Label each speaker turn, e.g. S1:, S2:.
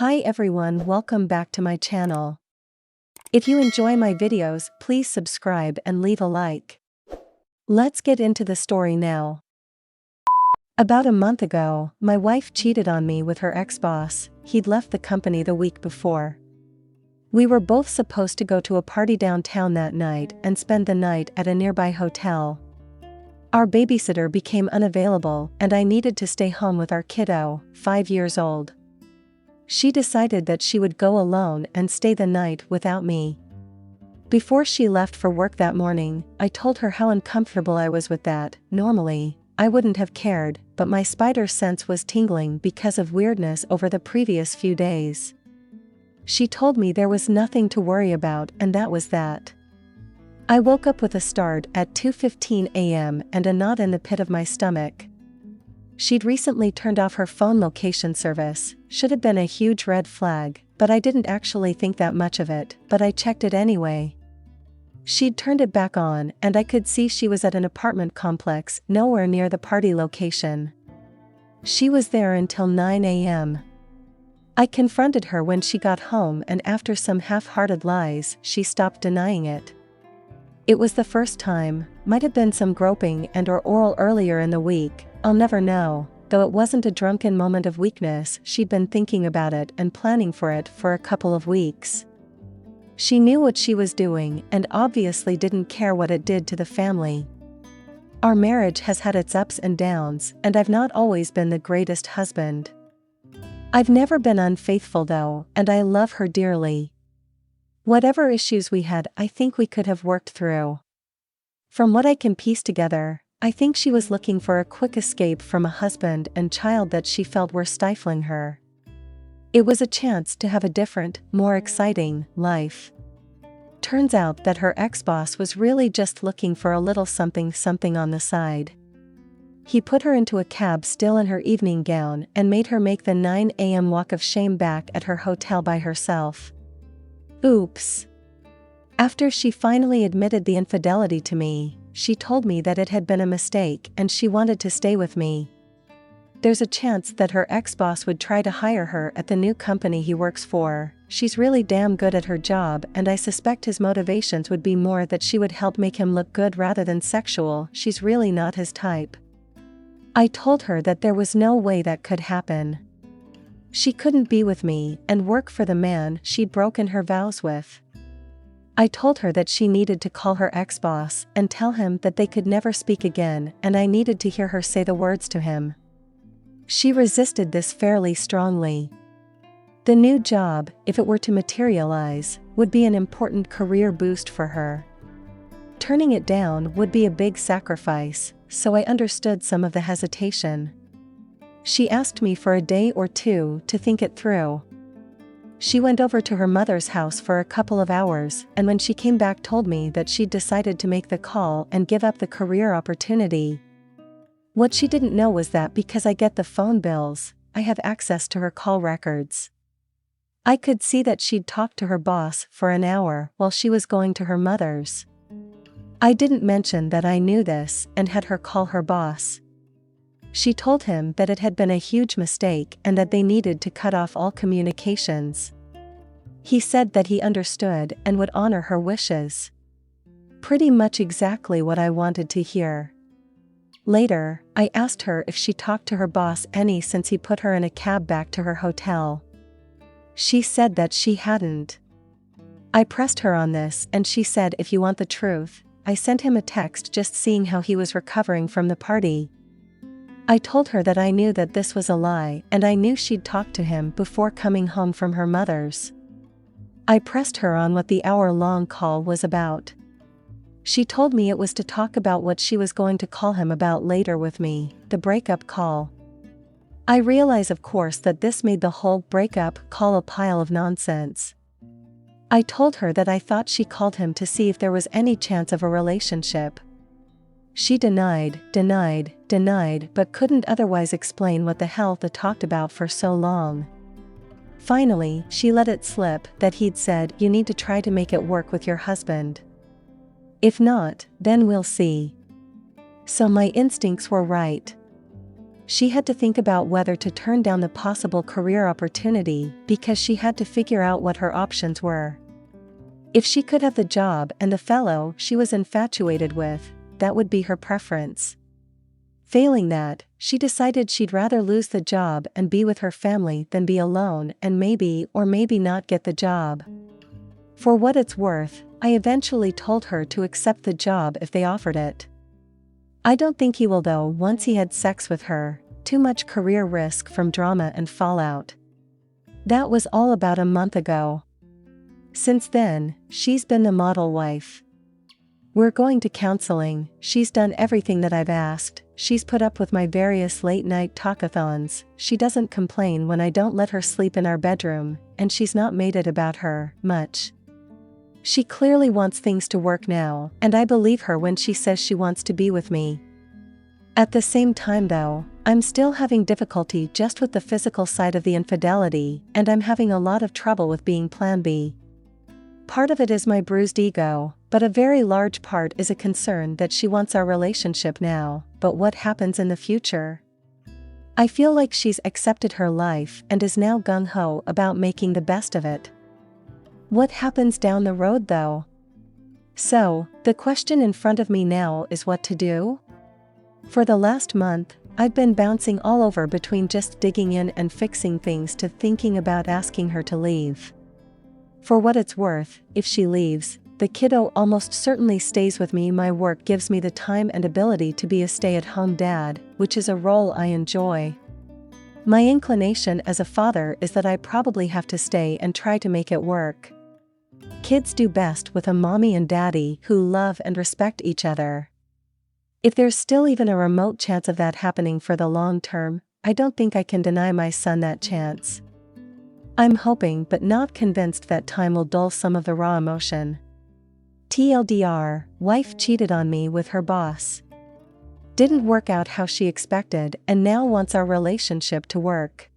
S1: Hi everyone, welcome back to my channel. If you enjoy my videos, please subscribe and leave a like. Let's get into the story now. About a month ago, my wife cheated on me with her ex-boss. He'd left the company the week before. We were both supposed to go to a party downtown that night and spend the night at a nearby hotel. Our babysitter became unavailable and I needed to stay home with our kiddo, 5 years old. She decided that she would go alone and stay the night without me. Before she left for work that morning, I told her how uncomfortable I was with that. Normally, I wouldn't have cared, but my spider sense was tingling because of weirdness over the previous few days. She told me there was nothing to worry about, and that was that. I woke up with a start at 2:15 a.m. and a knot in the pit of my stomach. She'd recently turned off her phone location service. Should have been a huge red flag, but I didn't actually think that much of it, but I checked it anyway. She'd turned it back on, and I could see she was at an apartment complex nowhere near the party location. She was there until 9 a.m. I confronted her when she got home, and after some half-hearted lies, she stopped denying it. It was the first time, might have been some groping and/or oral earlier in the week, I'll never know, though it wasn't a drunken moment of weakness. She'd been thinking about it and planning for it for a couple of weeks. She knew what she was doing and obviously didn't care what it did to the family. Our marriage has had its ups and downs, and I've not always been the greatest husband. I've never been unfaithful though, and I love her dearly. Whatever issues we had, I think we could have worked through. From what I can piece together, I think she was looking for a quick escape from a husband and child that she felt were stifling her. It was a chance to have a different, more exciting life. Turns out that her ex-boss was really just looking for a little something on the side. He put her into a cab still in her evening gown and made her make the 9 a.m. walk of shame back at her hotel by herself. Oops. After she finally admitted the infidelity to me, she told me that it had been a mistake and she wanted to stay with me. There's a chance that her ex-boss would try to hire her at the new company he works for. She's really damn good at her job, and I suspect his motivations would be more that she would help make him look good rather than sexual. She's really not his type. I told her that there was no way that could happen. She couldn't be with me and work for the man she'd broken her vows with. I told her that she needed to call her ex-boss and tell him that they could never speak again, and I needed to hear her say the words to him. She resisted this fairly strongly. The new job, if it were to materialize, would be an important career boost for her. Turning it down would be a big sacrifice, so I understood some of the hesitation. She asked me for a day or two to think it through. She went over to her mother's house for a couple of hours, and when she came back told me that she'd decided to make the call and give up the career opportunity. What she didn't know was that because I get the phone bills, I have access to her call records. I could see that she'd talked to her boss for an hour while she was going to her mother's. I didn't mention that I knew this and had her call her boss. She told him that it had been a huge mistake and that they needed to cut off all communications. He said that he understood and would honor her wishes. Pretty much exactly what I wanted to hear. Later, I asked her if she talked to her boss any since he put her in a cab back to her hotel. She said that she hadn't. I pressed her on this and she said, if you want the truth, I sent him a text just seeing how he was recovering from the party. I told her that I knew that this was a lie and I knew she'd talked to him before coming home from her mother's. I pressed her on what the hour-long call was about. She told me it was to talk about what she was going to call him about later with me, the breakup call. I realize of course that this made the whole breakup call a pile of nonsense. I told her that I thought she called him to see if there was any chance of a relationship. She denied, but couldn't otherwise explain what the hell they talked about for so long. Finally, she let it slip that he'd said, you need to try to make it work with your husband. If not, then we'll see. So my instincts were right. She had to think about whether to turn down the possible career opportunity because she had to figure out what her options were. If she could have the job and the fellow she was infatuated with, that would be her preference. Failing that, she decided she'd rather lose the job and be with her family than be alone and maybe or maybe not get the job. For what it's worth, I eventually told her to accept the job if they offered it. I don't think he will though once he had sex with her, too much career risk from drama and fallout. That was all about a month ago. Since then, she's been the model wife. We're going to counseling, she's done everything that I've asked, she's put up with my various late-night talkathons, she doesn't complain when I don't let her sleep in our bedroom, and she's not made it about her, much. She clearly wants things to work now, and I believe her when she says she wants to be with me. At the same time though, I'm still having difficulty just with the physical side of the infidelity, and I'm having a lot of trouble with being plan B. Part of it is my bruised ego, but a very large part is a concern that she wants our relationship now, but what happens in the future? I feel like she's accepted her life and is now gung-ho about making the best of it. What happens down the road though? So, the question in front of me now is what to do? For the last month, I've been bouncing all over between just digging in and fixing things to thinking about asking her to leave. For what it's worth, if she leaves, the kiddo almost certainly stays with me. My work gives me the time and ability to be a stay-at-home dad, which is a role I enjoy. My inclination as a father is that I probably have to stay and try to make it work. Kids do best with a mommy and daddy who love and respect each other. If there's still even a remote chance of that happening for the long term, I don't think I can deny my son that chance. I'm hoping but not convinced that time will dull some of the raw emotion. TLDR, wife cheated on me with her boss. Didn't work out how she expected and now wants our relationship to work.